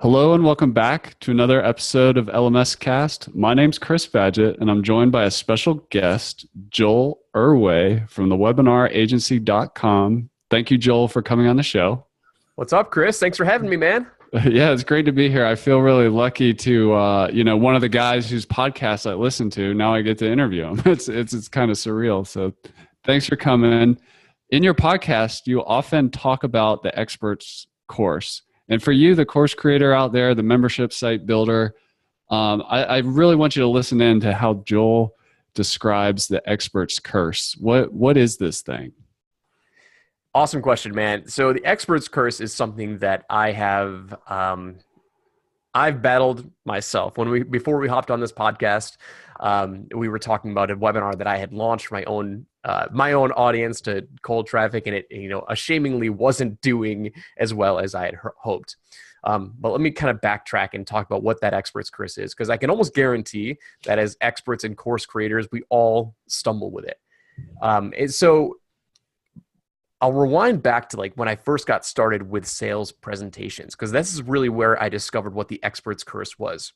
Hello and welcome back to another episode of LMScast. My name's Chris Badgett, and I'm joined by a special guest, Joel Erway from the webinaragency.com. Thank you, Joel, for coming on the show. What's up, Chris? Thanks for having me, man. Yeah, it's great to be here. I feel really lucky to, one of the guys whose podcast I listen to, now I get to interview him. It's kind of surreal. So thanks for coming. In your podcast, you often talk about the expert's course. And for you, the course creator out there, the membership site builder, I really want you to listen in to how Joel describes the expert's curse. What is this thing? Awesome question, man. So the expert's curse is something that I have, I've battled myself. Before we hopped on this podcast, we were talking about a webinar that I had launched for my own audience to cold traffic, and it, ashamedly wasn't doing as well as I had hoped. But let me kind of backtrack and talk about what that expert's curse is, because I can almost guarantee that as experts and course creators, we all stumble with it. And so I'll rewind back to like when I first got started with sales presentations, because this is really where I discovered what the expert's curse was.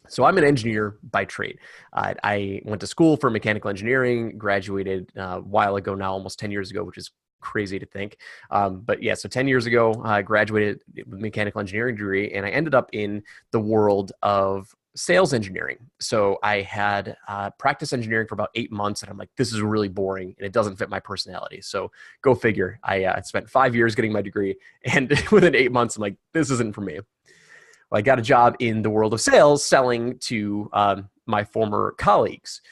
So I'm an engineer by trade. I went to school for mechanical engineering, graduated a while ago now, almost 10 years ago, which is crazy to think. But yeah, so 10 years ago, I graduated with a mechanical engineering degree, and I ended up in the world of sales engineering. So I had practice engineering for about 8 months, and I'm like, this is really boring, and it doesn't fit my personality. So go figure. I spent 5 years getting my degree, and within 8 months, I'm like, this isn't for me. Well, I got a job in the world of sales selling to my former colleagues.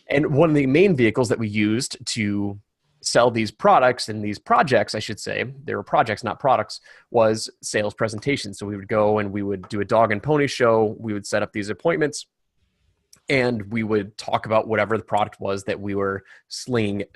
And one of the main vehicles that we used to sell these products and these projects, I should say, they were projects, not products, was sales presentations. So we would go and we would do a dog and pony show. We would set up these appointments, and we would talk about whatever the product was that we were slinging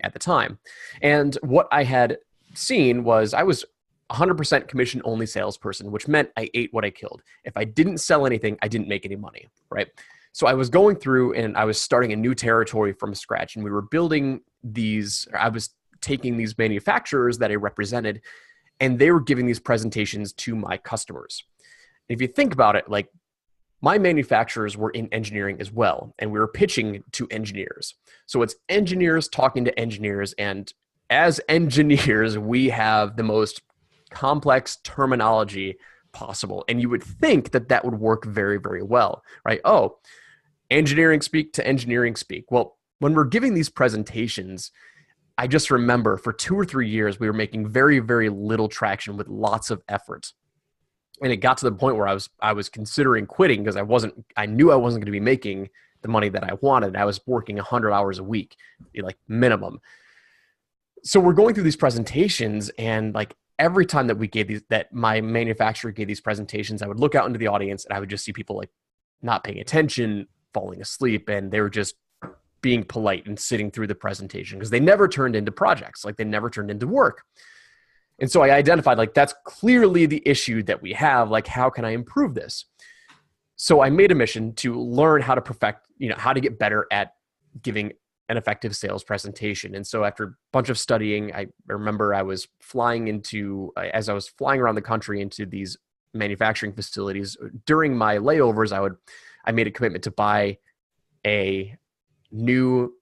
at the time. And what I had seen was I was 100% commission only salesperson, which meant I ate what I killed. If I didn't sell anything, I didn't make any money, right? So I was going through and I was starting a new territory from scratch, and we were building I was taking these manufacturers that I represented, and they were giving these presentations to my customers. If you think about it, like my manufacturers were in engineering as well, and we were pitching to engineers. So it's engineers talking to engineers, and as engineers, we have the most complex terminology possible. And you would think that that would work very, very well, right? Oh, engineering speak to engineering speak. Well, when we're giving these presentations, I just remember for 2 or 3 years, we were making very, very little traction with lots of effort. And it got to the point where I was considering quitting because I knew I wasn't going to be making the money that I wanted. I was working 100 hours a week, like minimum. So we're going through these presentations, and like every time that my manufacturer gave these presentations, I would look out into the audience and I would just see people like not paying attention, falling asleep, and they were just being polite and sitting through the presentation because they never turned into projects, like they never turned into work. And so I identified like that's clearly the issue that we have. Like, how can I improve this? So I made a mission to learn how to perfect, how to get better at giving an effective sales presentation. And so after a bunch of studying, I remember I was as I was flying around the country into these manufacturing facilities, during my layovers, I made a commitment to buy a new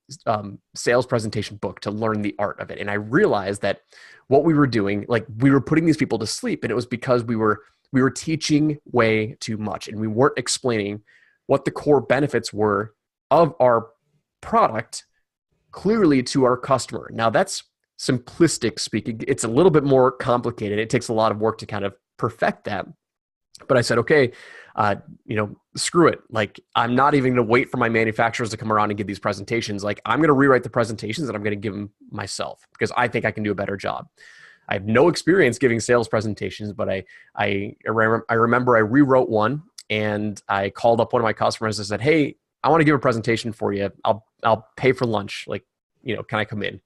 sales presentation book to learn the art of it. And I realized that what we were doing, like we were putting these people to sleep, and it was because we were teaching way too much, and we weren't explaining what the core benefits were of our product clearly to our customer. Now that's simplistic speaking. It's a little bit more complicated. It takes a lot of work to kind of perfect that. But I said, okay, screw it. Like, I'm not even going to wait for my manufacturers to come around and give these presentations. Like, I'm going to rewrite the presentations and I'm going to give them myself because I think I can do a better job. I have no experience giving sales presentations, but I remember I rewrote one, and I called up one of my customers and said, hey, I want to give a presentation for you. I'll pay for lunch. Like, can I come in?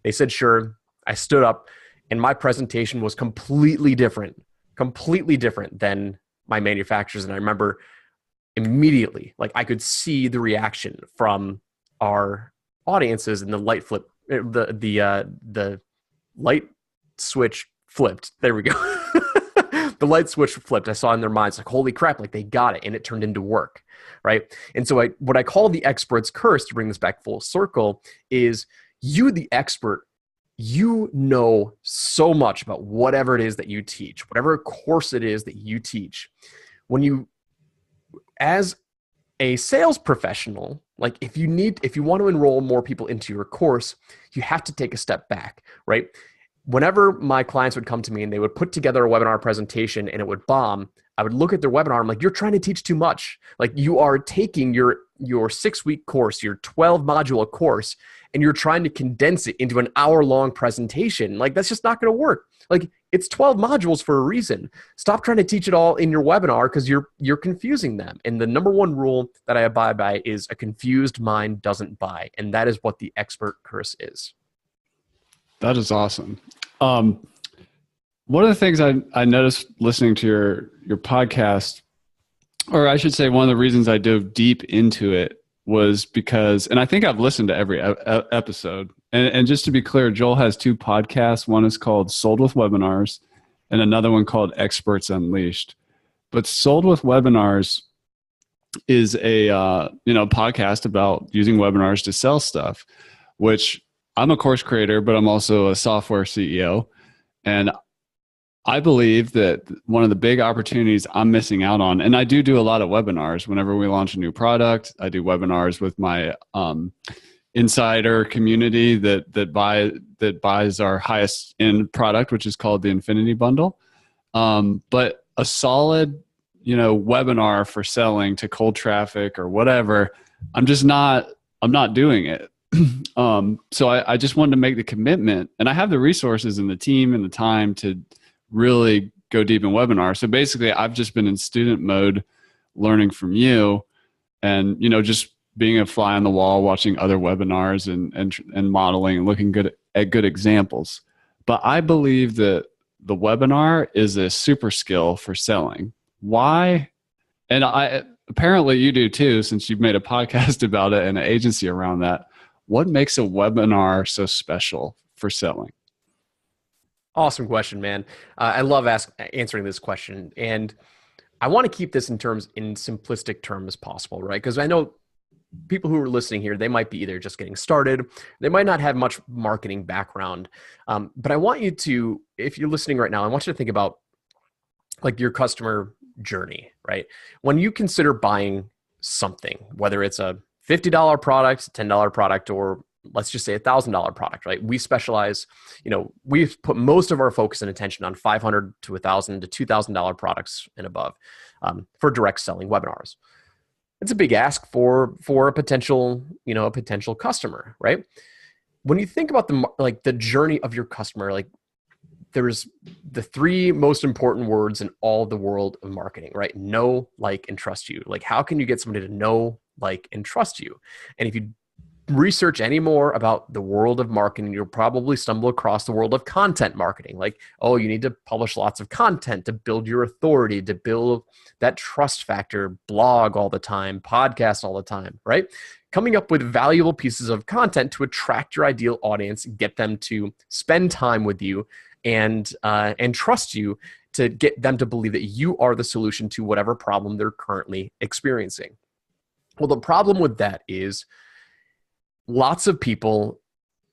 They said, sure. I stood up, and my presentation was completely different than my manufacturers. And I remember immediately, like I could see the reaction from our audiences, and the light light switch flipped. There we go. the light switch flipped. I saw in their minds like, holy crap, like they got it. And it turned into work, right? And so what I call the expert's curse, to bring this back full circle, is you, the expert, you know so much about whatever it is that you teach, whatever course it is that you teach. When you, as a sales professional, like if you want to enroll more people into your course, you have to take a step back, right? Whenever my clients would come to me and they would put together a webinar presentation and it would bomb, I would look at their webinar. I'm like, you're trying to teach too much. Like you are taking your 6-week course, your 12 module course, and you're trying to condense it into an hour-long presentation. Like that's just not going to work. Like it's 12 modules for a reason. Stop trying to teach it all in your webinar because you're confusing them. And the number one rule that I abide by is a confused mind doesn't buy. And that is what the expert curse is. That is awesome. One of the things I noticed listening to your podcast, or I should say one of the reasons I dove deep into it was because, and I think I've listened to every episode, and just to be clear, Joel has 2 podcasts. One is called Sold with Webinars and another one called Experts Unleashed. But Sold with Webinars is a podcast about using webinars to sell stuff, which I'm a course creator, but I'm also a software CEO. And I believe that one of the big opportunities I'm missing out on, and I do a lot of webinars whenever we launch a new product. I do webinars with my insider community that buys our highest end product, which is called the Infinity Bundle. But a solid, webinar for selling to cold traffic or whatever, I'm not doing it. So I just wanted to make the commitment, and I have the resources and the team and the time to really go deep in webinars. So basically I've just been in student mode learning from you and, just being a fly on the wall, watching other webinars and modeling and looking good at good examples. But I believe that the webinar is a super skill for selling. Why? And apparently you do too, since you've made a podcast about it and an agency around that. What makes a webinar so special for selling? Awesome question, man. I love answering this question. And I want to keep this in simplistic terms as possible, right? Because I know people who are listening here, they might be either just getting started, they might not have much marketing background. But I want you to, if you're listening right now, I want you to think about like your customer journey, right? When you consider buying something, whether it's a $50 product, $10 product, or let's just say $1,000 product, right? We specialize, we've put most of our focus and attention on $500 to $1,000 to $2,000 products and above for direct selling webinars. It's a big ask for a potential customer, right? When you think about the journey of your customer, like there's the 3 most important words in all the world of marketing, right? Know, like, and trust you. Like, how can you get somebody to know, like, and trust you? And if you research any more about the world of marketing, you'll probably stumble across the world of content marketing. Like, oh, you need to publish lots of content to build your authority, to build that trust factor, blog all the time, podcast all the time, right? Coming up with valuable pieces of content to attract your ideal audience, get them to spend time with you and trust you, to get them to believe that you are the solution to whatever problem they're currently experiencing. Well, the problem with that is lots of people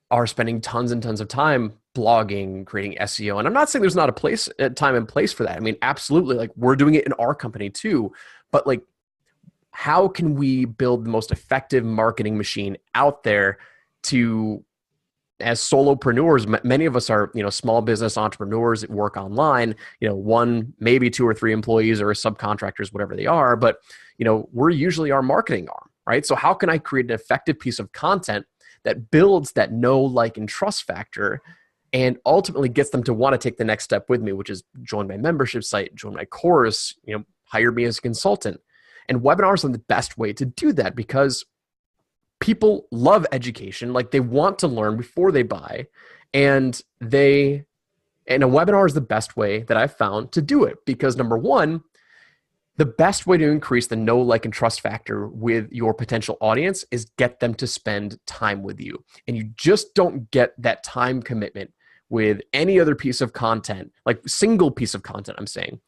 are spending tons and tons of time blogging, creating SEO. And I'm not saying there's not a time and place for that. I mean, absolutely. Like we're doing it in our company too. But like, how can we build the most effective marketing machine out there to, as solopreneurs, many of us are, small business entrepreneurs that work online, 1, maybe 2 or 3 employees or subcontractors, whatever they are. But, we're usually our marketing arm, right? So how can I create an effective piece of content that builds that know, like, and trust factor and ultimately gets them to want to take the next step with me, which is join my membership site, join my course, hire me as a consultant. And webinars are the best way to do that because people love education. Like they want to learn before they buy, and a webinar is the best way that I've found to do it because number one, the best way to increase the know, like, and trust factor with your potential audience is get them to spend time with you. And you just don't get that time commitment with any other piece of content, like single piece of content, I'm saying,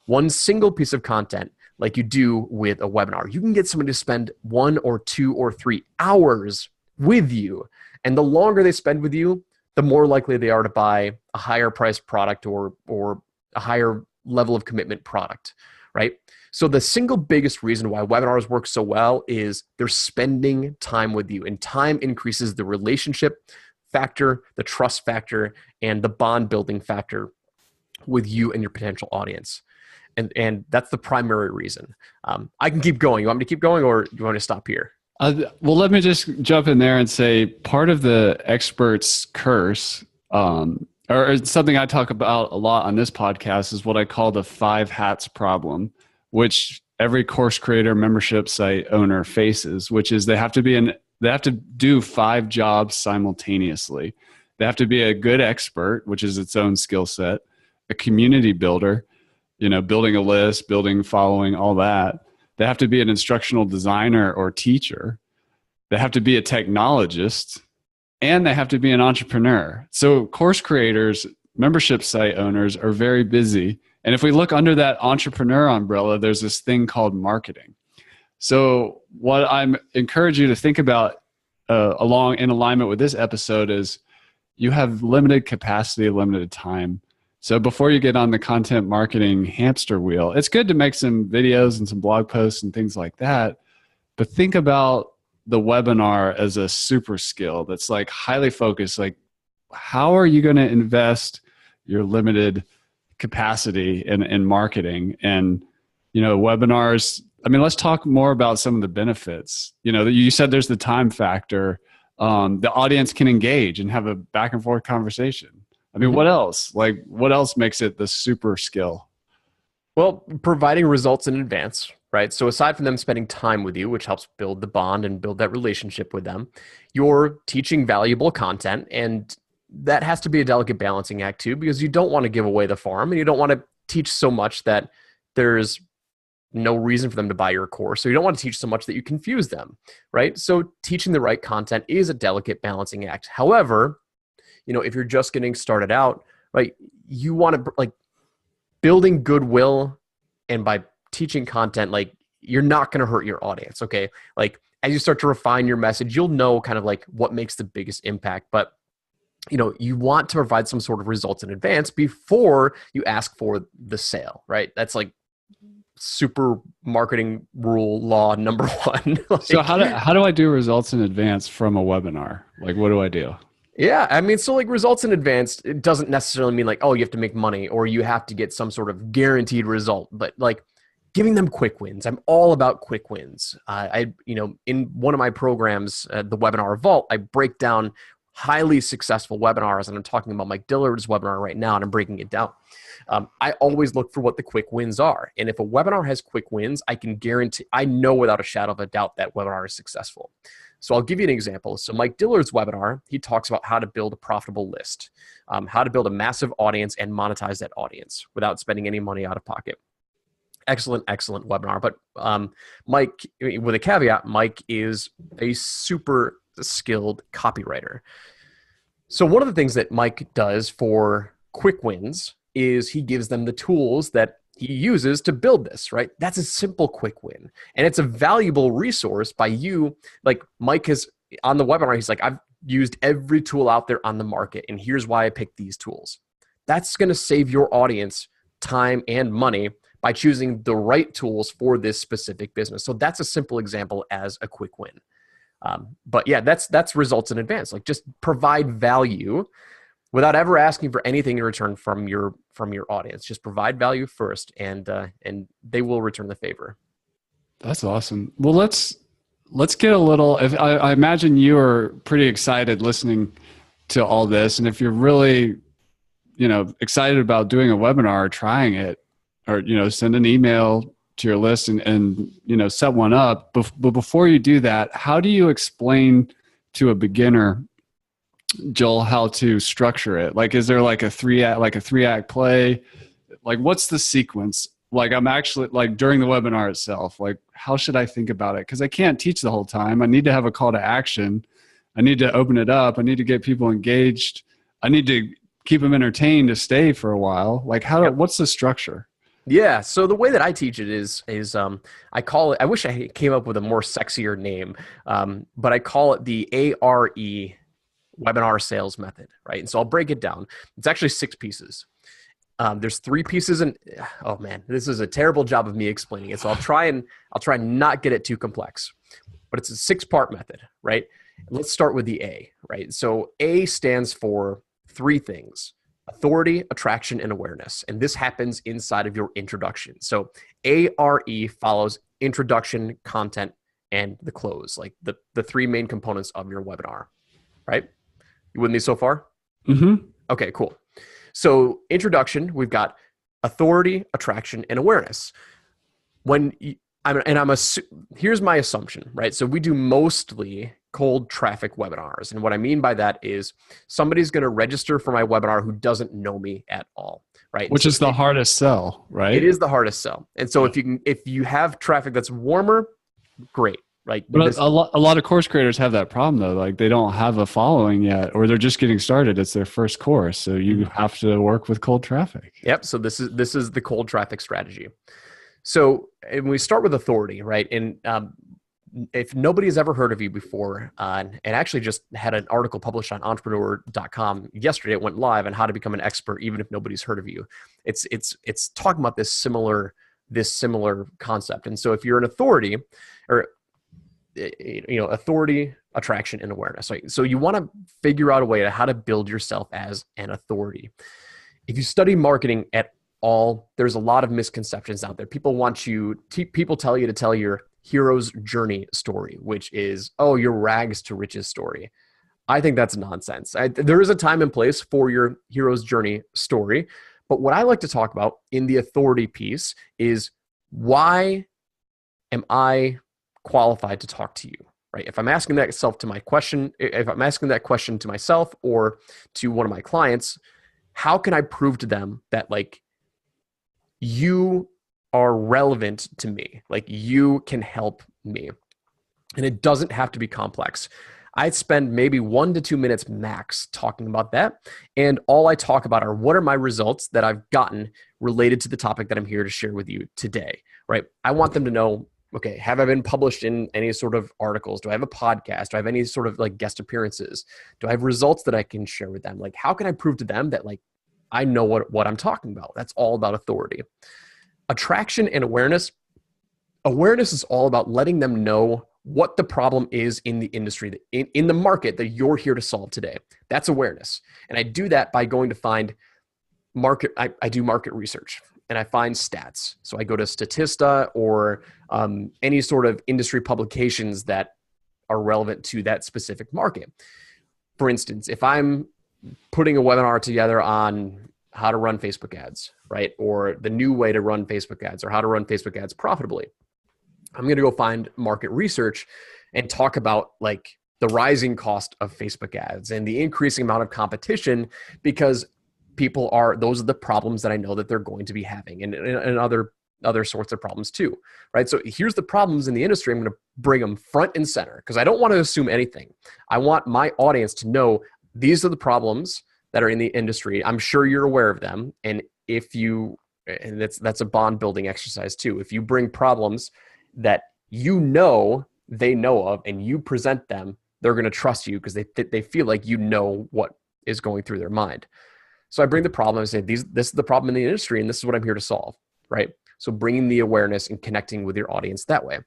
one single piece of content like you do with a webinar. You can get somebody to spend 1 or 2 or 3 hours with you. And the longer they spend with you, the more likely they are to buy a higher priced product or a higher level of commitment product, right? So the single biggest reason why webinars work so well is they're spending time with you, and time increases the relationship factor, the trust factor, and the bond building factor with you and your potential audience. And that's the primary reason. I can keep going. You want me to keep going, or do you want me to stop here? Well, let me just jump in there and say part of the expert's curse, or something I talk about a lot on this podcast, is what I call the 5 hats problem, which every course creator, membership site owner faces, which is they have to do 5 jobs simultaneously. They have to be a good expert, which is its own skill set, a community builder, building a list, building following, all that. They have to be an instructional designer or teacher. They have to be a technologist, and they have to be an entrepreneur. So course creators, membership site owners are very busy. And if we look under that entrepreneur umbrella, there's this thing called marketing. So what I'm encourage you to think about in alignment with this episode is you have limited capacity, limited time. So before you get on the content marketing hamster wheel, it's good to make some videos and some blog posts and things like that. But think about the webinar as a super skill that's like highly focused. Like, how are you going to invest your limited capacity in marketing? And, webinars, let's talk more about some of the benefits. You said there's the time factor. The audience can engage and have a back and forth conversation. What else? What else makes it the super skill? Well, providing results in advance, right? So aside from them spending time with you, which helps build the bond and build that relationship with them, you're teaching valuable content, and that has to be a delicate balancing act too, because you don't want to give away the farm, and you don't want to teach so much that there's no reason for them to buy your course. So you don't want to teach so much that you confuse them, right? So teaching the right content is a delicate balancing act. However, if you're just getting started out, right, you want to building goodwill, and by teaching content, you're not going to hurt your audience. Okay. As you start to refine your message, you'll know kind of what makes the biggest impact, but you want to provide some sort of results in advance before you ask for the sale, right? That's super marketing rule law number 1. So how do I do results in advance from a webinar? What do I do? Yeah, results in advance, it doesn't necessarily mean you have to make money or you have to get some sort of guaranteed result, but giving them quick wins. I'm all about quick wins. In one of my programs, the Webinar Vault, I break down highly successful webinars, and I'm talking about Mike Dillard's webinar right now, and I'm breaking it down. I always look for what the quick wins are. And if a webinar has quick wins, I know without a shadow of a doubt that webinar is successful. So I'll give you an example. So Mike Dillard's webinar, he talks about how to build a profitable list, how to build a massive audience and monetize that audience without spending any money out of pocket. Excellent webinar. But Mike, with a caveat, Mike is a super skilled copywriter. So one of the things that Mike does for quick wins is he gives them the tools that he uses to build this, right? That's a simple quick win. And it's a valuable resource by you. Mike has, on the webinar, he's I've used every tool out there on the market, and here's why I picked these tools. That's going to save your audience time and money by choosing the right tools for this specific business. So that's a simple example as a quick win. But yeah, that's results in advance. Just provide value without ever asking for anything in return from your audience. Just provide value first, and they will return the favor. That's awesome. Well, let's get a little. I imagine you are pretty excited listening to all this, and if you're really, excited about doing a webinar or trying it, or send an email to your list and set one up. But before you do that, how do you explain to a beginner, Joel, how to structure it? Is there a 3-act play? What's the sequence? I'm actually during the webinar itself, how should I think about it? Because I can't teach the whole time. I need to have a call to action. I need to open it up. I need to get people engaged. I need to keep them entertained to stay for a while. Like what's the structure? Yeah. So the way that I teach it is I call it, I wish I came up with a more sexier name, but I call it the A.R.E. webinar sales method, right? And so I'll break it down. It's actually 6 pieces. There's 3 pieces, and oh man, this is a terrible job of me explaining it. So I'll try and not get it too complex, but it's a 6-part method, right? Let's start with the A, right? So A stands for 3 things: authority, attraction, and awareness. And this happens inside of your introduction. So A.R.E. follows introduction, content, and the close, like the 3 main components of your webinar, right? You with me so far? Mm-hmm. Okay, cool. So introduction, we've got authority, attraction, and awareness. Here's my assumption, right? So we do mostly cold traffic webinars. And what I mean by that is somebody's going to register for my webinar who doesn't know me at all, right? Which is the hardest sell, right? It is the hardest sell. And so if you have traffic that's warmer, great. Right. But a lot of course creators have that problem though. Like they don't have a following yet, or they're just getting started. It's their first course. So you have to work with cold traffic. Yep. So this is the cold traffic strategy. So and we start with authority, right? And if nobody has ever heard of you before, and actually just had an article published on entrepreneur.com yesterday, it went live on how to become an expert, even if nobody's heard of you. It's talking about this similar concept. And so if you're an authority, or authority, attraction, and awareness. Right? So you want to figure out a way to how to build yourself as an authority. If you study marketing at all, there's a lot of misconceptions out there. People tell you to tell your hero's journey story, which is, your rags to riches story. I think that's nonsense. There is a time and place for your hero's journey story. But what I like to talk about in the authority piece is, why am I qualified to talk to you, right? If I'm asking that question to myself or to one of my clients, how can I prove to them that like you are relevant to me, like you can help me? And it doesn't have to be complex. I spend maybe 1 to 2 minutes max talking about that. And all I talk about are, what are my results that I've gotten related to the topic that I'm here to share with you today, right? I want them to know, okay, have I been published in any sort of articles? Do I have a podcast? Do I have any sort of like guest appearances? Do I have results that I can share with them? Like, how can I prove to them that like I know what I'm talking about? That's all about authority. Attraction and awareness. Awareness is all about letting them know what the problem is in the industry, in the market that you're here to solve today. That's awareness. And I do that by going to find market. I do market research. And I find stats. So I go to Statista or any sort of industry publications that are relevant to that specific market. For instance, if I'm putting a webinar together on how to run Facebook ads, right? Or the new way to run Facebook ads, or how to run Facebook ads profitably, I'm going to go find market research and talk about like the rising cost of Facebook ads and the increasing amount of competition, because those are the problems that I know that they're going to be having, and other sorts of problems too, right? So here's the problems in the industry. I'm going to bring them front and center, because I don't want to assume anything. I want my audience to know these are the problems that are in the industry. I'm sure you're aware of them. And that's a bond building exercise too. If you bring problems that they know of and you present them, they're going to trust you because they feel like you know what is going through their mind. So I bring the problem and say, this is the problem in the industry, and this is what I'm here to solve, right? So bringing the awareness and connecting with your audience that way.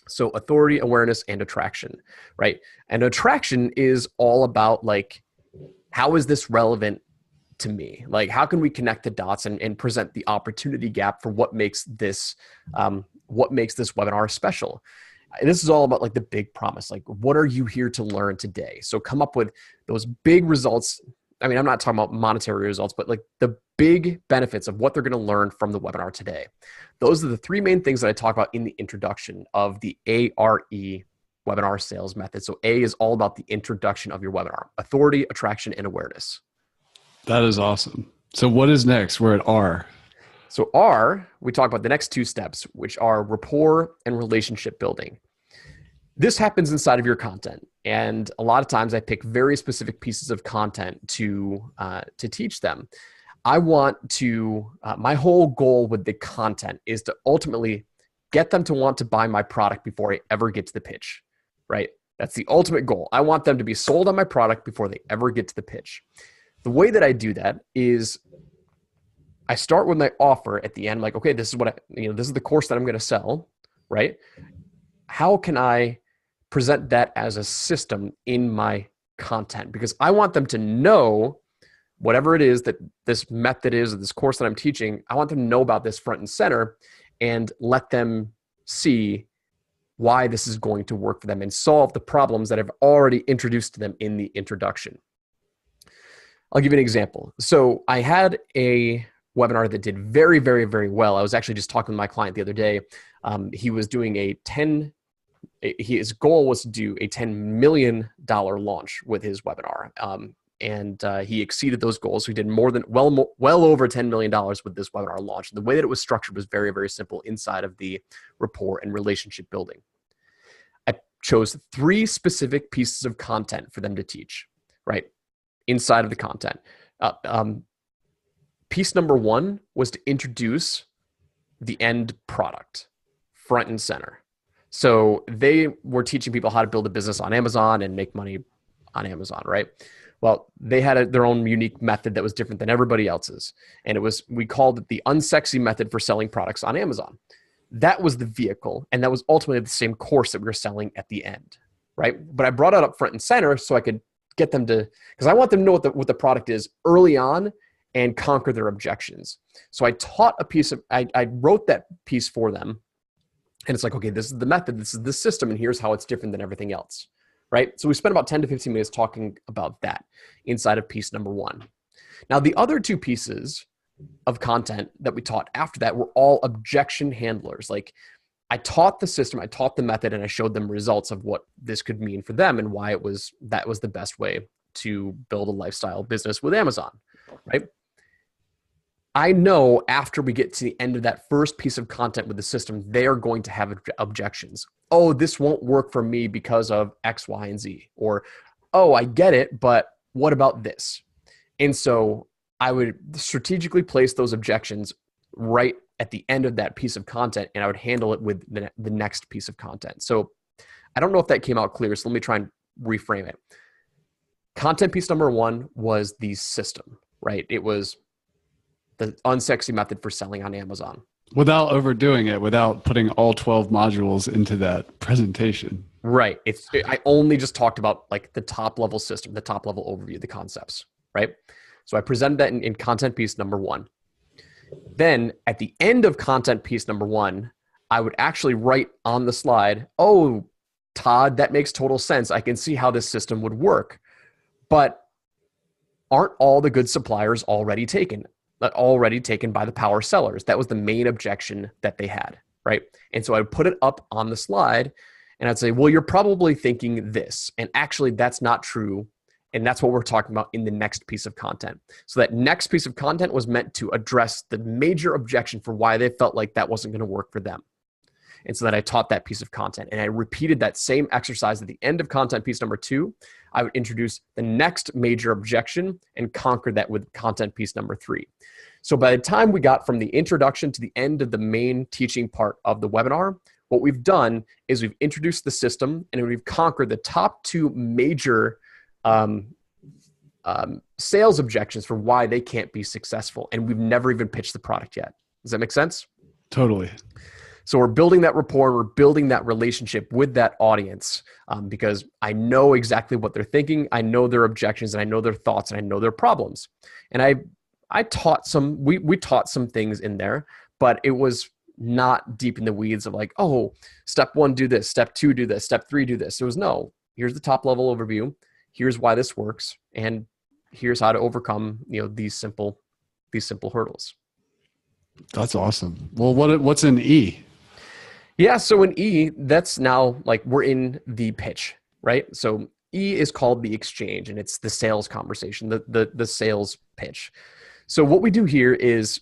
So authority, awareness, and attraction, right? And attraction is all about like, how is this relevant to me? Like, how can we connect the dots and present the opportunity gap for what makes this webinar special? And this is all about like the big promise. Like, what are you here to learn today? So come up with those big results. I mean, I'm not talking about monetary results, but like the big benefits of what they're going to learn from the webinar today. Those are the 3 main things that I talk about in the introduction of the A.R.E. webinar sales method. So A is all about the introduction of your webinar: authority, attraction, and awareness. That is awesome. So what is next? We're at R. So R, we talk about the next 2 steps, which are rapport and relationship building. This happens inside of your content. And a lot of times I pick very specific pieces of content to teach them. I want to, my whole goal with the content is to ultimately get them to want to buy my product before I ever get to the pitch, right? That's the ultimate goal. I want them to be sold on my product before they ever get to the pitch. The way that I do that is I start with my offer at the end, like, okay, this is what this is the course that I'm going to sell, right? How can I present that as a system in my content? Because I want them to know whatever it is that this method is, or this course that I'm teaching, I want them to know about this front and center and let them see why this is going to work for them and solve the problems that I've already introduced to them in the introduction. I'll give you an example. So I had a webinar that did very, very, very well. I was actually just talking to my client the other day. He was doing his goal was to do a $10 million launch with his webinar. And he exceeded those goals. So he did well over $10 million with this webinar launch. The way that it was structured was very, very simple inside of the rapport and relationship building. I chose 3 specific pieces of content for them to teach, right? Inside of the content. Piece number 1 was to introduce the end product front and center. So they were teaching people how to build a business on Amazon and make money on Amazon, right? Well, they had their own unique method that was different than everybody else's. And we called it the Unsexy method for selling products on Amazon. That was the vehicle. And that was ultimately the same course that we were selling at the end, right? But I brought it up front and center so I could get them to, because I want them to know what the product is early on and conquer their objections. So I taught I wrote that piece for them. And it's like, okay, this is the method, this is the system, and here's how it's different than everything else, right? So we spent about 10 to 15 minutes talking about that inside of piece number 1. Now, the other 2 pieces of content that we taught after that were all objection handlers. Like, I taught the system, I taught the method, and I showed them results of what this could mean for them and why that was the best way to build a lifestyle business with Amazon, right? I know after we get to the end of that first piece of content with the system, they are going to have objections. Oh, this won't work for me because of X, Y, and Z. Or, oh, I get it, but what about this? And so I would strategically place those objections right at the end of that piece of content, and I would handle it with the next piece of content. So I don't know if that came out clear, so let me try and reframe it. Content piece number 1 was the system, right? It was the unsexy method for selling on Amazon. Without overdoing it, without putting all 12 modules into that presentation. Right. I only just talked about like the top level system, the top level overview, the concepts, right? So I presented that in content piece number 1. Then at the end of content piece number 1, I would actually write on the slide, oh, Todd, that makes total sense. I can see how this system would work. But aren't all the good suppliers already taken by the power sellers? That was the main objection that they had, right? And so I would put it up on the slide and I'd say, well, you're probably thinking this. And actually that's not true. And that's what we're talking about in the next piece of content. So that next piece of content was meant to address the major objection for why they felt like that wasn't going to work for them. And so then I taught that piece of content and I repeated that same exercise at the end of content piece number 2. I would introduce the next major objection and conquer that with content piece number 3. So by the time we got from the introduction to the end of the main teaching part of the webinar, what we've done is we've introduced the system and we've conquered the top 2 major sales objections for why they can't be successful. And we've never even pitched the product yet. Does that make sense? Totally. So we're building that rapport, we're building that relationship with that audience because I know exactly what they're thinking. I know their objections and I know their thoughts and I know their problems. And I taught we taught some things in there, but it was not deep in the weeds of like, oh, step 1, do this, step 2, do this, step 3, do this. It was no, here's the top level overview. Here's why this works. And here's how to overcome, these simple hurdles. That's awesome. Well, what's an E? Yeah. So in E, that's now like we're in the pitch, right? So E is called the exchange and it's the sales conversation, the sales pitch. So what we do here is,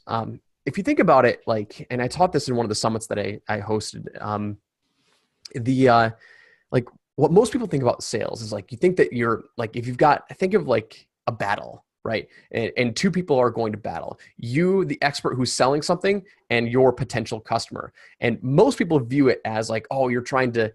if you think about it, like, and I taught this in one of the summits that I hosted, like what most people think about sales is like, you think that you're like, if you've got, think of like a battle, right? And two people are going to battle. You, the expert who's selling something, and your potential customer. And most people view it as like, oh, you're trying to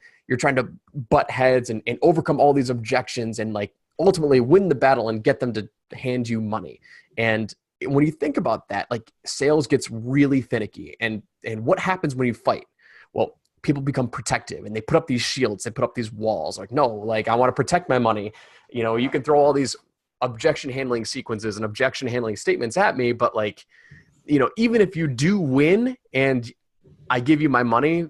butt heads and overcome all these objections and like ultimately win the battle and get them to hand you money. And when you think about that, like sales gets really finicky. And what happens when you fight? Well, people become protective and they put up these shields, they put up these walls like, no, like I want to protect my money. You can throw all these objection handling sequences and objection handling statements at me, but like, even if you do win and I give you my money,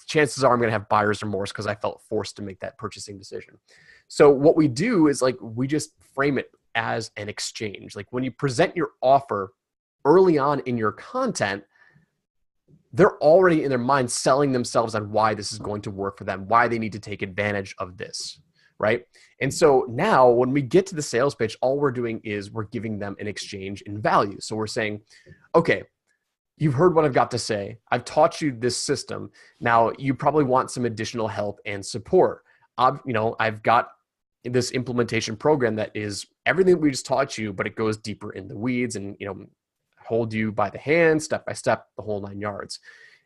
chances are I'm going to have buyer's remorse because I felt forced to make that purchasing decision. So what we do is like, we just frame it as an exchange. Like when you present your offer early on in your content, they're already in their mind selling themselves on why this is going to work for them, why they need to take advantage of this, right? And so now when we get to the sales pitch, all we're doing is we're giving them an exchange in value. So we're saying, okay, you've heard what I've got to say. I've taught you this system. Now you probably want some additional help and support. I've got this implementation program that is everything that we just taught you, but it goes deeper in the weeds and, hold you by the hand, step by step, the whole 9 yards.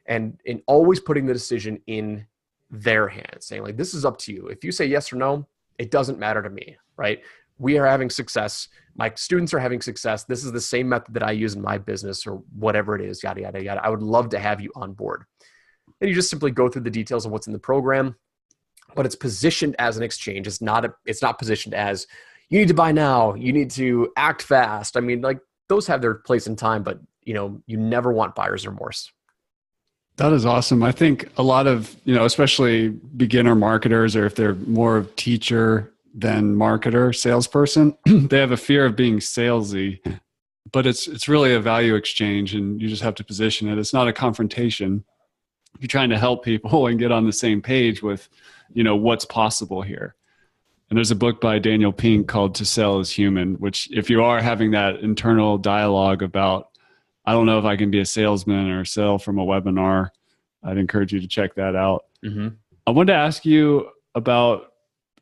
And in always putting the decision in their hands, saying like, this is up to you. If you say yes or no, it doesn't matter to me, right? We are having success. My students are having success. This is the same method that I use in my business or whatever it is, yada, yada, yada. I would love to have you on board. And you just simply go through the details of what's in the program, but it's positioned as an exchange. It's not positioned as you need to buy now. You need to act fast. I mean, like those have their place in time, but you never want buyer's remorse. That is awesome. I think a lot of, especially beginner marketers, or if they're more of teacher than marketer, salesperson, they have a fear of being salesy, but it's really a value exchange and you just have to position it. It's not a confrontation. You're trying to help people and get on the same page with, what's possible here. And there's a book by Daniel Pink called To Sell is Human, which if you are having that internal dialogue about, I don't know if I can be a salesman or sell from a webinar, I'd encourage you to check that out. Mm-hmm. I wanted to ask you about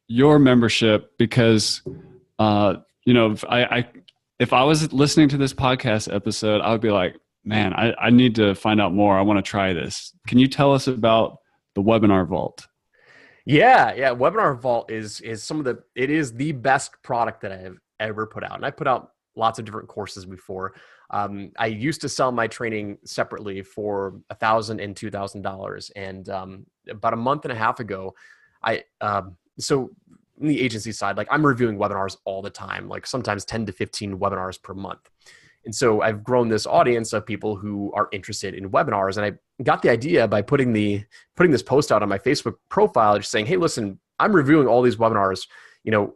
your membership because, if I was listening to this podcast episode, I would be like, man, I need to find out more. I want to try this. Can you tell us about the Webinar Vault? Yeah. Webinar Vault is it is the best product that I have ever put out. And I put out lots of different courses before. I used to sell my training separately for $1,000 and $2,000. And about a month and a half ago, so in the agency side, like I'm reviewing webinars all the time, like sometimes 10 to 15 webinars per month. And so I've grown this audience of people who are interested in webinars. And I got the idea by putting this post out on my Facebook profile, just saying, hey, listen, I'm reviewing all these webinars.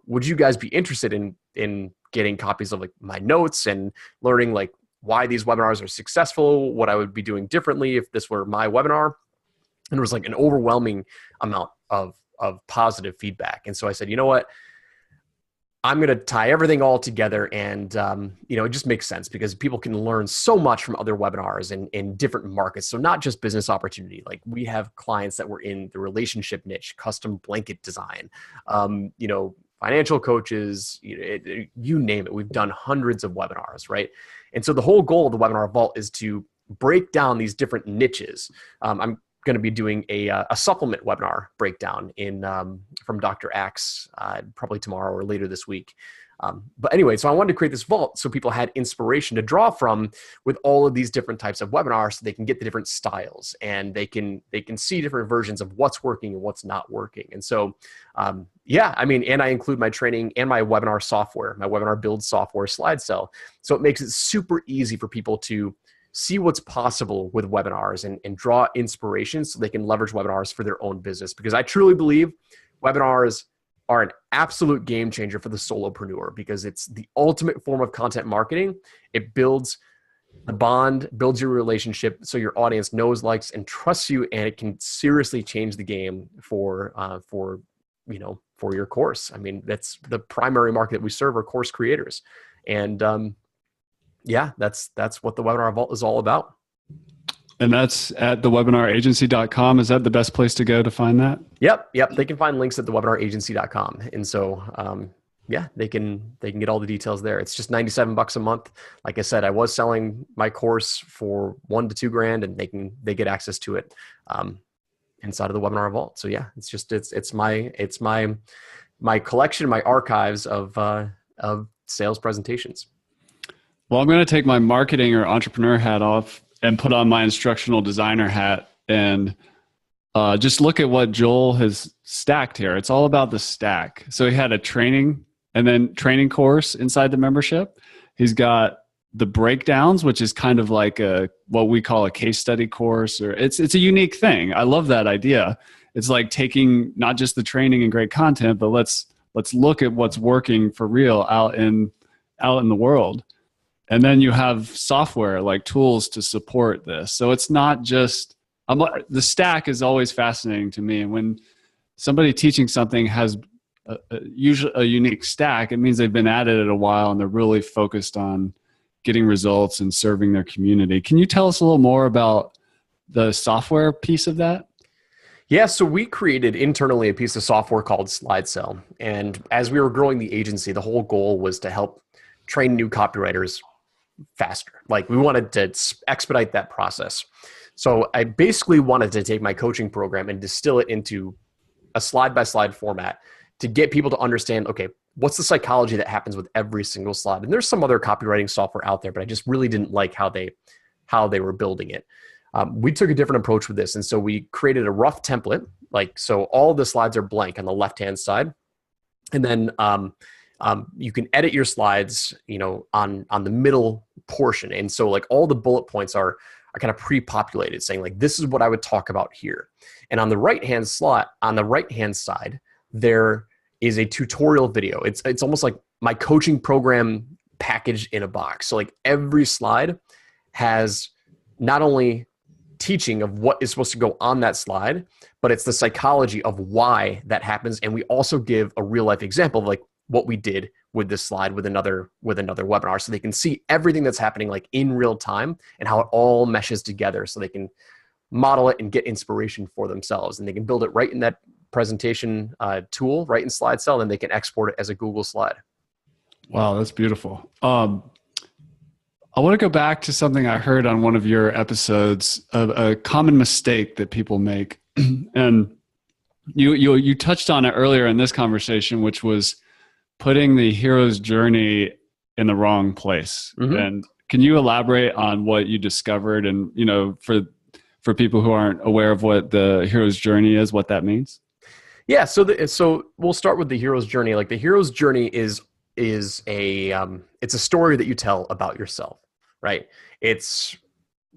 Would you guys be interested in getting copies of like my notes and learning like why these webinars are successful, what I would be doing differently if this were my webinar? And it was like an overwhelming amount of positive feedback. And so I said, you know what? I'm going to tie everything all together and, it just makes sense because people can learn so much from other webinars in different markets. So not just business opportunity. Like we have clients that were in the relationship niche, custom blanket design, financial coaches, you name it. We've done hundreds of webinars, right? And so the whole goal of the Webinar Vault is to break down these different niches. I'm going to be doing a supplement webinar breakdown from Dr. Axe probably tomorrow or later this week. But anyway, so I wanted to create this vault so people had inspiration to draw from with all of these different types of webinars so they can get the different styles and they can see different versions of what's working and what's not working. And so, and I include my training and my webinar software, my webinar build software, SlideCell. So it makes it super easy for people to see what's possible with webinars and draw inspiration so they can leverage webinars for their own business. Because I truly believe webinars are an absolute game changer for the solopreneur because it's the ultimate form of content marketing. It builds the bond, builds your relationship so your audience knows, likes, and trusts you, and it can seriously change the game for your course. I mean, that's the primary market that we serve are course creators. And that's what the Webinar Vault is all about. And that's at thewebinaragency.com. Is that the best place to go to find that? Yep. They can find links at thewebinaragency.com. And so, yeah, they can get all the details there. It's just $97 a month. Like I said, I was selling my course for $1,000 to $2,000, and they get access to it inside of the webinar vault. So yeah, it's my collection, my archives of sales presentations. Well, I'm going to take my marketing or entrepreneur hat off and put on my instructional designer hat and just look at what Joel has stacked here. It's all about the stack. So he had a training course inside the membership. He's got the breakdowns, which is kind of like what we call a case study course, or it's a unique thing. I love that idea. It's like taking not just the training and great content, but let's look at what's working for real out in the world. And then you have software like tools to support this. So it's not just the stack is always fascinating to me. And when somebody teaching something has usually a unique stack, it means they've been at it a while and they're really focused on getting results and serving their community. Can you tell us a little more about the software piece of that? Yeah, so we created internally a piece of software called SlideSell. And as we were growing the agency, the whole goal was to help train new copywriters faster. Like we wanted to expedite that process. So I basically wanted to take my coaching program and distill it into a slide-by-slide format to get people to understand, okay, what's the psychology that happens with every single slide? And there's some other copywriting software out there, but I just really didn't like how they were building it. We took a different approach with this. And so we created a rough template. So all the slides are blank on the left-hand side. And then you can edit your slides, on the middle portion. And so like all the bullet points are kind of pre-populated, saying like, this is what I would talk about here. And on the right-hand side, there is a tutorial video. It's almost like my coaching program packaged in a box. So like every slide has not only teaching of what is supposed to go on that slide, but it's the psychology of why that happens. And we also give a real life example of like what we did with this slide with another webinar, so they can see everything that's happening like in real time and how it all meshes together, so they can model it and get inspiration for themselves. And they can build it right in that presentation tool, right in SlideSell, and they can export it as a Google slide. Wow, that's beautiful. I want to go back to something I heard on one of your episodes, a common mistake that people make. And you touched on it earlier in this conversation, which was putting the hero's journey in the wrong place. Mm-hmm. And can you elaborate on what you discovered? And, for people who aren't aware of what the hero's journey is, what that means? Yeah. So we'll start with the hero's journey. Like the hero's journey is it's a story that you tell about yourself, right? It's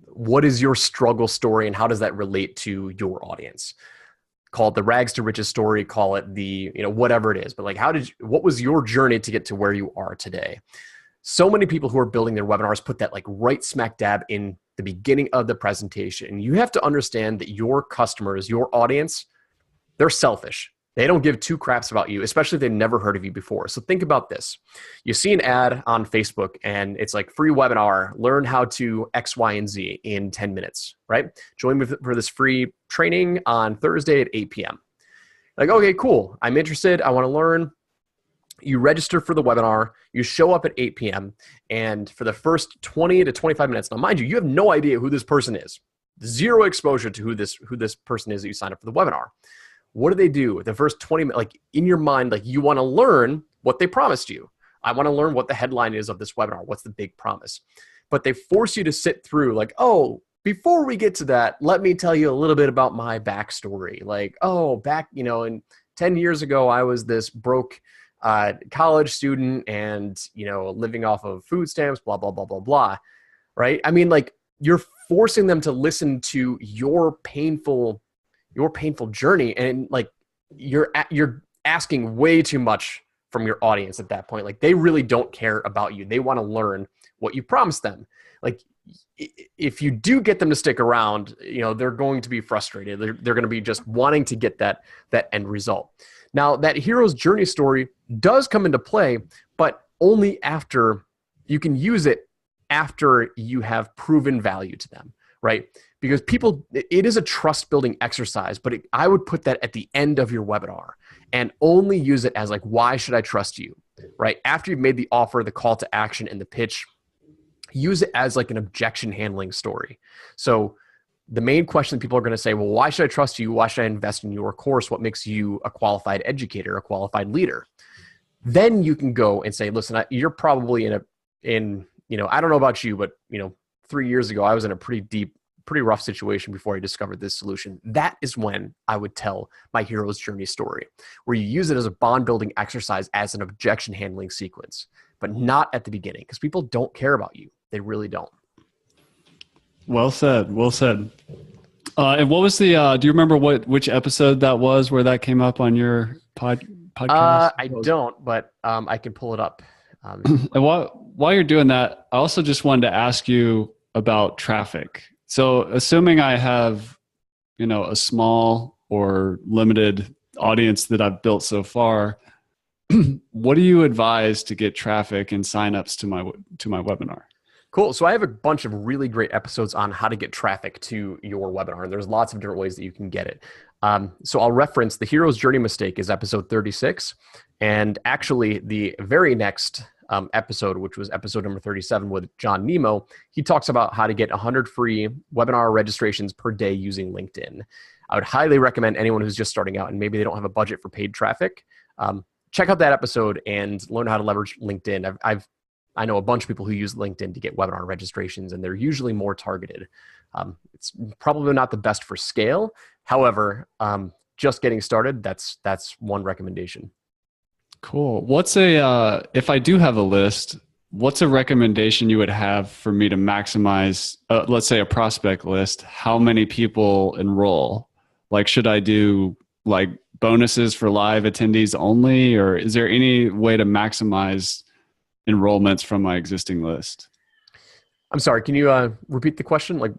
what is your struggle story and how does that relate to your audience? Call it the rags to riches story, call it the, whatever it is, but like, what was your journey to get to where you are today? So many people who are building their webinars put that like right smack dab in the beginning of the presentation. And you have to understand that your customers, your audience, they're selfish. They don't give two craps about you, especially if they've never heard of you before. So think about this. You see an ad on Facebook and it's like free webinar, learn how to X, Y, and Z in 10 minutes, right? Join me for this free training on Thursday at 8 p.m. Like, okay, cool. I'm interested. I want to learn. You register for the webinar. You show up at 8 p.m. And for the first 20 to 25 minutes, now mind you, you have no idea who this person is. Zero exposure to who this person is that you signed up for the webinar. What do they do? The first 20 minutes, like in your mind, like you want to learn what they promised you. I want to learn what the headline is of this webinar. What's the big promise? But they force you to sit through like, oh, before we get to that, let me tell you a little bit about my backstory. Like, oh, back, in 10 years ago, I was this broke college student and, living off of food stamps, blah, blah, blah, blah, blah. Right? I mean, like you're forcing them to listen to your painful journey, and like you're asking way too much from your audience at that point. Like they really don't care about you. They want to learn what you promised them. Like if you do get them to stick around, they're going to be frustrated. They're going to be just wanting to get that end result. Now that hero's journey story does come into play, but only after you can use it after you have proven value to them. right? Because it is a trust building exercise, but I would put that at the end of your webinar and only use it as like, why should I trust you, right? After you've made the offer, the call to action, and the pitch, use it as like an objection handling story. So the main question people are going to say, well, why should I trust you? Why should I invest in your course? What makes you a qualified educator, a qualified leader? Then you can go and say, listen, you're probably I don't know about you, but 3 years ago, I was in a pretty rough situation before I discovered this solution. That is when I would tell my hero's journey story, where you use it as a bond building exercise as an objection handling sequence, but not at the beginning, because people don't care about you. They really don't. Well said. Well said. And what was do you remember which episode that was where that came up on your podcast? I don't, but I can pull it up. And while you're doing that, I also just wanted to ask you about traffic. So assuming I have, a small or limited audience that I've built so far, what do you advise to get traffic and signups to my webinar? Cool. So I have a bunch of really great episodes on how to get traffic to your webinar, and there's lots of different ways that you can get it. So I'll reference the hero's journey mistake is episode 36. And actually the very next episode, which was episode number 37 with John Nemo, he talks about how to get 100 free webinar registrations per day using LinkedIn. I would highly recommend anyone who's just starting out and maybe they don't have a budget for paid traffic, check out that episode and learn how to leverage LinkedIn. I know a bunch of people who use LinkedIn to get webinar registrations, and they're usually more targeted. It's probably not the best for scale. However, just getting started, that's one recommendation. Cool. If I do have a list, what's a recommendation you would have for me to maximize, let's say a prospect list, how many people enroll? Like, should I do like bonuses for live attendees only, or is there any way to maximize enrollments from my existing list? I'm sorry, can you repeat the question? Like,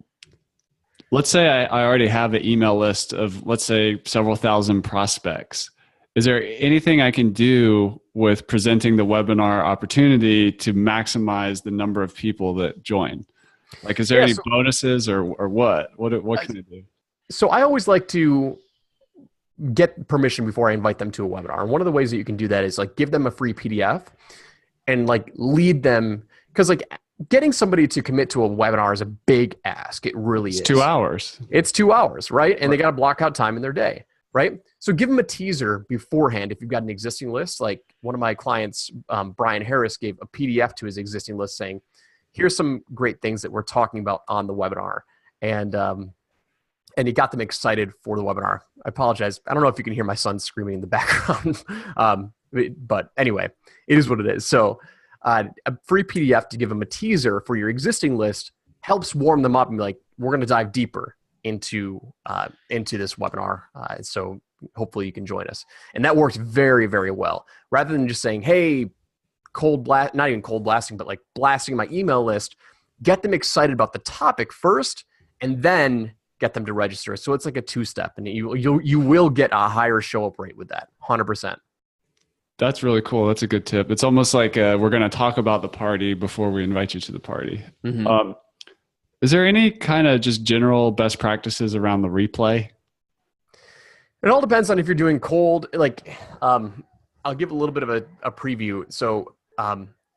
let's say I already have an email list of, let's say, several thousand prospects. Is there anything I can do with presenting the webinar opportunity to maximize the number of people that join? Like, is there any bonuses or what? What can I do? So I always like to get permission before I invite them to a webinar. And one of the ways that you can do that is like give them a free PDF and like lead them, because like getting somebody to commit to a webinar is a big ask. It really is. 2 hours. It's 2 hours, right? And they got to block out time in their day, right? So give them a teaser beforehand. If you've got an existing list, like one of my clients, Brian Harris, gave a PDF to his existing list saying, here's some great things that we're talking about on the webinar. And he got them excited for the webinar. I apologize. I don't know if you can hear my son screaming in the background. But anyway, it is what it is. So a free PDF to give them a teaser for your existing list helps warm them up and be like, we're going to dive deeper into this webinar. So hopefully you can join us. And that works very, very well. Rather than just saying, hey, not even cold blasting, but like blasting my email list, get them excited about the topic first, and then get them to register. So it's like a two-step, and you will get a higher show-up rate with that, 100%. That's really cool. That's a good tip. It's almost like we're going to talk about the party before we invite you to the party. Mm-hmm. Is there any kind of just general best practices around the replay? It all depends on if you're doing cold. Like, I'll give a little bit of a preview. So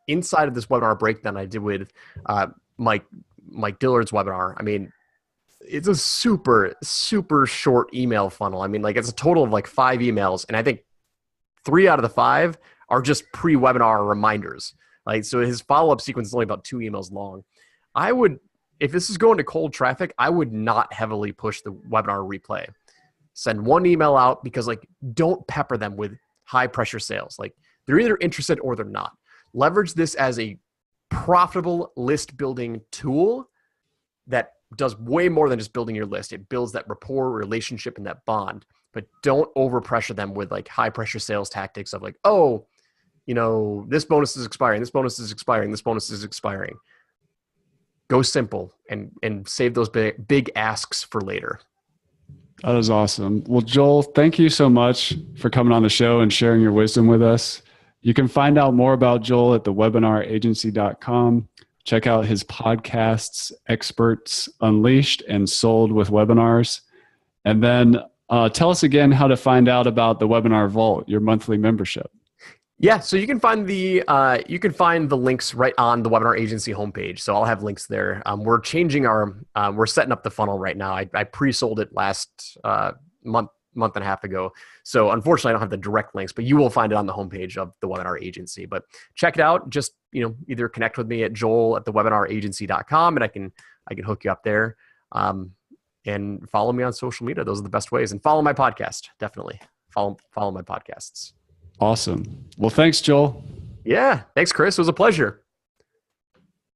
inside of this webinar breakdown I did with Mike Dillard's webinar, I mean, it's a super, super short email funnel. I mean, like it's a total of like 5 emails. And I think 3 out of the 5 are just pre-webinar reminders. Like, so his follow-up sequence is only about 2 emails long. If this is going to cold traffic, I would not heavily push the webinar replay. Send 1 email out, because like, don't pepper them with high pressure sales. Like, they're either interested or they're not. Leverage this as a profitable list building tool that does way more than just building your list. It builds that rapport, relationship, and that bond. But don't overpressure them with like high pressure sales tactics of like, oh, this bonus is expiring, this bonus is expiring, this bonus is expiring. Go simple and save those big asks for later. That is awesome. Well, Joel, thank you so much for coming on the show and sharing your wisdom with us. You can find out more about Joel at thewebinaragency.com. Check out his podcasts, Experts Unleashed and Sold with Webinars. And then tell us again how to find out about the Webinar Vault, your monthly membership. Yeah, so you can find the links right on the Webinar Agency homepage. So I'll have links there. We're changing we're setting up the funnel right now. I pre-sold it last month and a half ago. So unfortunately, I don't have the direct links, but you will find it on the homepage of the Webinar Agency. But check it out. Just either connect with me at joel@thewebinaragency.com, and I can hook you up there. And follow me on social media. Those are the best ways. And follow my podcast. Definitely follow my podcasts. Awesome. Well, thanks, Joel. Yeah. Thanks, Chris. It was a pleasure.